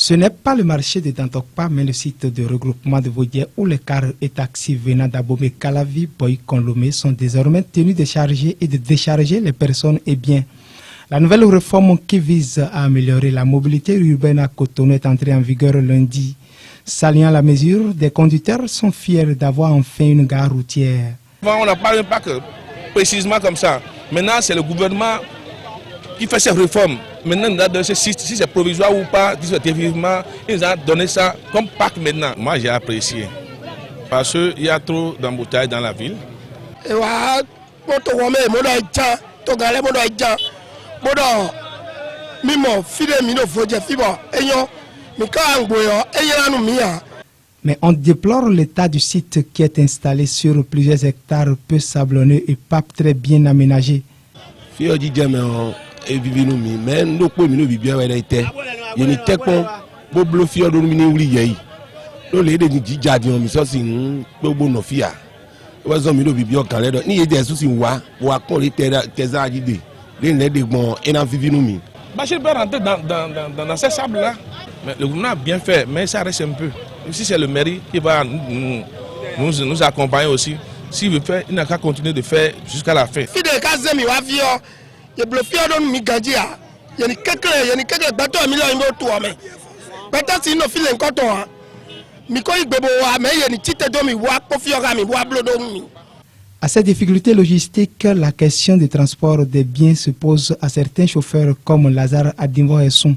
Ce n'est pas le marché de Dantokpa, mais le site de regroupement de Vaudier où les cars et taxis venant d'Abomey, Calavi, Boy-Conlomé sont désormais tenus de charger et de décharger les personnes et biens. La nouvelle réforme qui vise à améliorer la mobilité urbaine à Cotonou est entrée en vigueur lundi. Saluant la mesure, des conducteurs sont fiers d'avoir enfin une gare routière. On n'a pas que précisément comme ça. Maintenant, c'est le gouvernement qui fait ces réformes. Maintenant, si c'est provisoire ou pas, effectivement, ils ont donné ça comme parc maintenant. Moi, j'ai apprécié. Parce qu'il y a trop d'embouteillages dans la ville. Mais on déplore l'état du site qui est installé sur plusieurs hectares peu sablonneux et pas très bien aménagé. Bachir peut rentrer dans ces sables-là. Mais le gouvernement a bien fait, mais ça reste un peu. Si c'est le mairie qui va nous accompagner aussi, s'il veut faire, il n'a qu'à continuer de faire jusqu'à la fin. À ces difficultés logistiques, la question du transport des biens se pose à certains chauffeurs comme Lazare Adinvo et Son.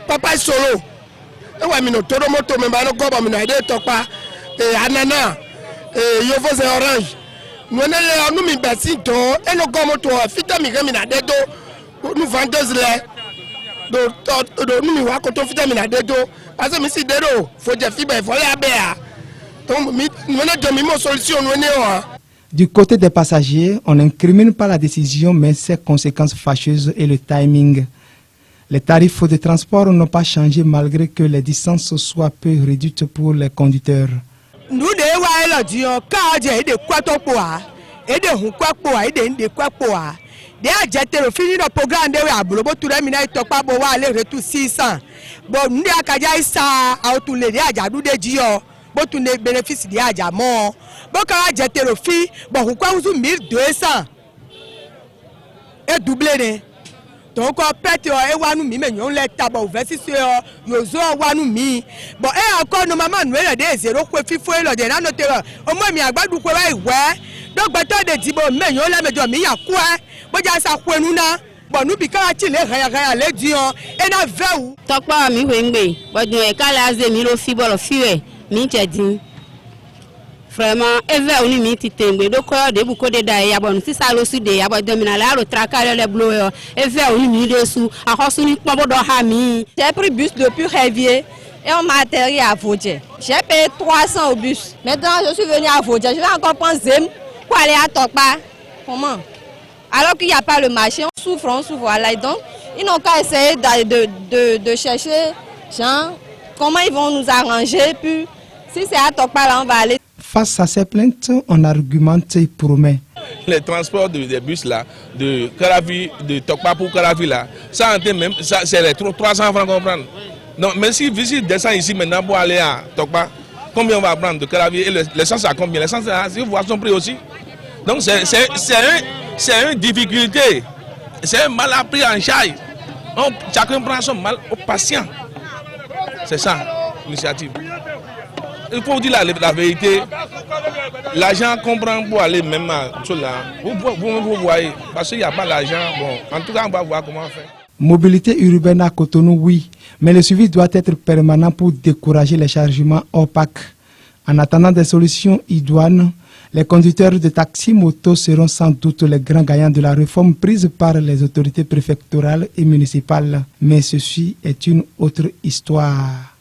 Papa solo. Anana. Yovo orange. Nous Du côté des passagers, on n'incrimine pas la décision, mais ses conséquences fâcheuses et le timing. Les tarifs de transport n'ont pas changé malgré que les distances soient peu réduites pour les conducteurs. Nous bénéfice de Adjamon. Bokara jetero fi, bon quoi vous 1200 et doublé. Donc on pète et wanu mi mais on let tabo versus yozo wanu mi. Bon et encore nos maman nous des zéro quoi fi fo le de na noter. Au moins mi agbadu quoi ouais. Donc bata de dibo mais on la me do mi ya quoi. Bo ja sa quoi nous na. Bon nous bi ka ti le raya le dion et na veu. Tokpa mi wengbe. Bo do e kala ze mi lo fi bo lo fiwe. Vraiment, on est mis titengbe donc de beaucoup de d'ailleurs bon si ça aussi de ya bon dominer la traquer les bloqueurs et on est mis dessous à Rosuni Pombo do Hami. J'ai pris bus depuis Révier et on m'a atterri à Vaudier. J'ai payé 300 au bus. Maintenant je suis venu à Vaudier, je vais encore prendre Zem pour aller à Tokpa. Comment? Alors qu'il n'y a pas le marché, on souffre voilà donc ils n'ont qu'à essayer de chercher genre comment ils vont nous arranger puis si c'est à Tokpa là on va aller. Face à ces plaintes, on argumente et promet. Les transports des bus là, de Caravi, de Tokpa pour Caravi là, ça c'est les 300 francs comprendre. Donc, mais si vous descendez ici maintenant pour aller à Tokpa, combien on va prendre de Caravi et l'essence à combien? L'essence si vous voyez son prix aussi. Donc c'est une difficulté, c'est un mal appris en charge. Chacun prend son mal au patient. C'est ça l'initiative. Il faut dire la vérité. L'argent qu'on prend pour aller même à cela, vous voyez, parce qu'il n'y a pas d'argent. Bon, en tout cas, on va voir comment faire. Mobilité urbaine à Cotonou, oui, mais le suivi doit être permanent pour décourager les chargements opaques. En attendant des solutions idoines, les conducteurs de taxis motos seront sans doute les grands gagnants de la réforme prise par les autorités préfectorales et municipales. Mais ceci est une autre histoire.